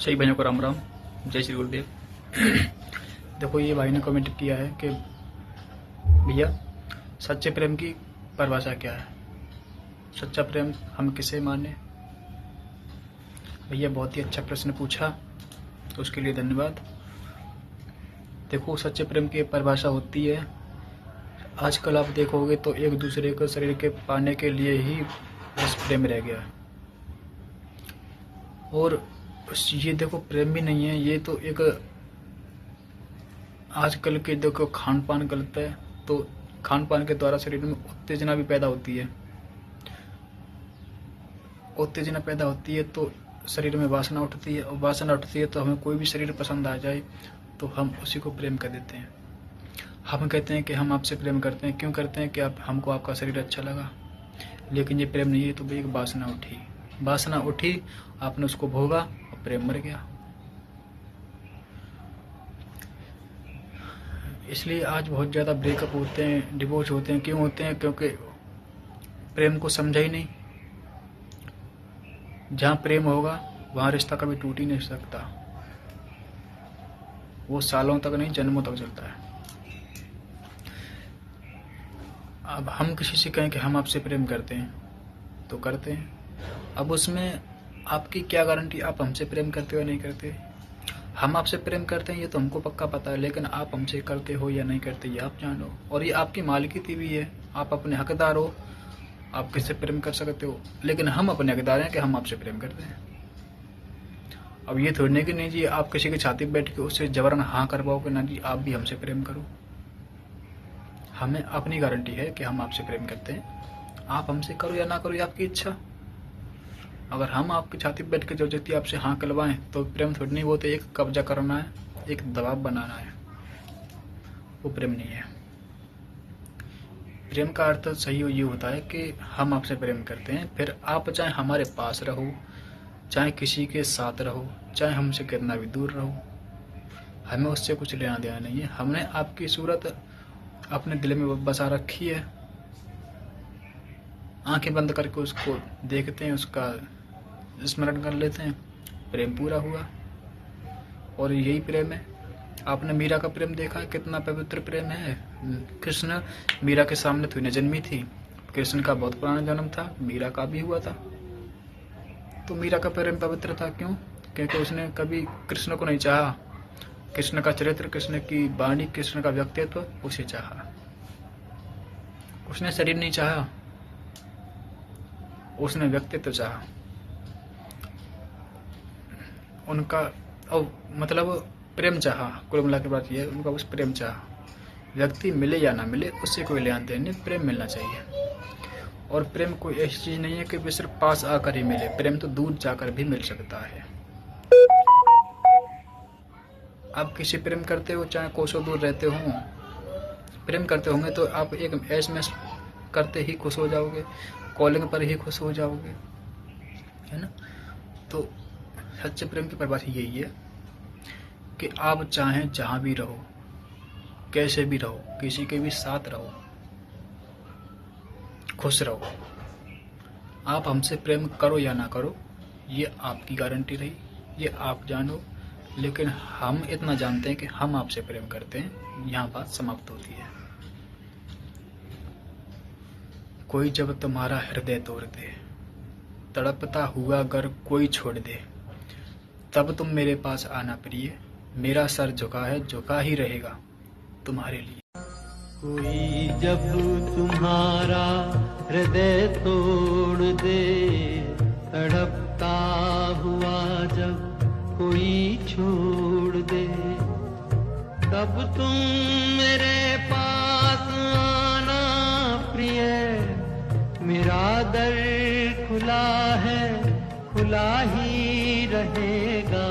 सही भाइयों को राम राम, जय श्री गुरुदेव। देखो, ये भाई ने कमेंट किया है कि भैया सच्चे प्रेम की परिभाषा क्या है, सच्चा प्रेम हम किसे माने। भैया बहुत ही अच्छा प्रश्न पूछा, तो उसके लिए धन्यवाद। देखो, सच्चे प्रेम की परिभाषा होती है, आजकल आप देखोगे तो एक दूसरे को शरीर के पाने के लिए ही बस प्रेम रह गया है। और ये देखो, प्रेम भी नहीं है, ये तो एक आजकल के देखो खान पान गलत है, तो खान पान के द्वारा शरीर में उत्तेजना भी पैदा होती है। उत्तेजना पैदा होती है तो शरीर में वासना उठती है, और वासना उठती है तो हमें कोई भी शरीर पसंद आ जाए तो हम उसी को प्रेम कर देते हैं। हम कहते हैं कि हम आपसे प्रेम करते हैं। क्यों करते हैं? कि आप हमको आपका शरीर अच्छा लगा। लेकिन ये प्रेम नहीं है, तो भी एक वासना उठी, वासना उठी, आपने उसको भोगा और प्रेम मर गया। इसलिए आज बहुत ज़्यादा ब्रेकअप होते हैं, डिवोर्स होते हैं। क्यों होते हैं? क्योंकि प्रेम को समझा ही नहीं। जहाँ प्रेम होगा वहाँ रिश्ता कभी टूट ही नहीं सकता, वो सालों तक नहीं, जन्मों तक चलता है। अब हम किसी से कहें कि हम आपसे प्रेम करते हैं तो करते हैं। अब उसमें आपकी क्या गारंटी आप हमसे प्रेम करते हो या नहीं करते। हम आपसे प्रेम करते हैं ये तो हमको पक्का पता है, लेकिन आप हमसे करते हो या नहीं करते ये आप जानो। और ये आपकी मालिकी भी है, आप अपने हकदार हो, आप किससे प्रेम कर सकते हो। लेकिन हम अपने हकदार हैं कि हम आपसे प्रेम करते हैं। अब ये थोड़ी नहीं कि नहीं जी आप किसी की छाती पर बैठ के उससे जबरन हाँ करवाओ कि ना जी आप भी हमसे प्रेम करो। हमें अपनी गारंटी है कि हम आपसे प्रेम करते हैं, आप हमसे करो या ना करो ये आपकी इच्छा। अगर हम आपकी छाती पर बैठ के जबरदस्ती आपसे हाँ करवाएं तो प्रेम थोड़ी नहीं, वो तो एक कब्जा करना है, एक दबाव बनाना है, वो प्रेम नहीं है। प्रेम का अर्थ सही ये होता है कि हम आपसे प्रेम करते हैं, फिर आप चाहे हमारे पास रहो, चाहे किसी के साथ रहो, चाहे हमसे कितना भी दूर रहो, हमें उससे कुछ लेना देना नहीं है। हमने आपकी सूरत अपने दिल में बसा रखी है, आंखें बंद करके उसको देखते हैं, उसका स्मरण कर लेते हैं, प्रेम पूरा हुआ। और यही प्रेम है। आपने मीरा का प्रेम देखा है, कितना पवित्र प्रेम है। कृष्ण मीरा के सामने थोड़ी न जन्मी थी, कृष्ण का बहुत पुराना जन्म था, मीरा का भी हुआ था। तो मीरा का प्रेम पवित्र था। क्यों? क्योंकि उसने कभी कृष्ण को नहीं चाहा, कृष्ण का चरित्र, कृष्ण की वाणी, कृष्ण का व्यक्तित्व उसे चाहा। उसने शरीर नहीं चाहा, उसने व्यक्तित्व चाहा। उनका मतलब प्रेम चाहा। कुल मिला के बात यह है, उनका बस प्रेम चाहा। व्यक्ति मिले या ना मिले उससे कोई लेना देना नहीं, प्रेम मिलना चाहिए। और प्रेम कोई ऐसी चीज नहीं है कि वे सिर्फ पास आकर ही मिले, प्रेम तो दूर जाकर भी मिल सकता है। आप किसी प्रेम करते हो, चाहे कोसों दूर रहते हो, प्रेम करते होंगे तो आप एक SMS करते ही खुश हो जाओगे, कॉलिंग पर ही खुश हो जाओगे, है ना। तो सच्चे प्रेम की परिभाषा यही है कि आप चाहें जहाँ भी रहो, कैसे भी रहो, किसी के भी साथ रहो, खुश रहो। आप हमसे प्रेम करो या ना करो ये आपकी गारंटी रही, ये आप जानो। लेकिन हम इतना जानते हैं कि हम आपसे प्रेम करते हैं, यहाँ बात समाप्त होती है। कोई जब तुम्हारा हृदय तोड़ दे, तड़पता हुआ अगर कोई छोड़ दे, तब तुम मेरे पास आना प्रिय, मेरा सर झुका है, झुका ही रहेगा तुम्हारे लिए। कोई जब तुम्हारा हृदय तोड़ दे, तड़पता हुआ जब कोई छोड़ दे, तब तुम मेरे पास आना प्रिय, मेरा दर खुला है, खुला ही रहेगा।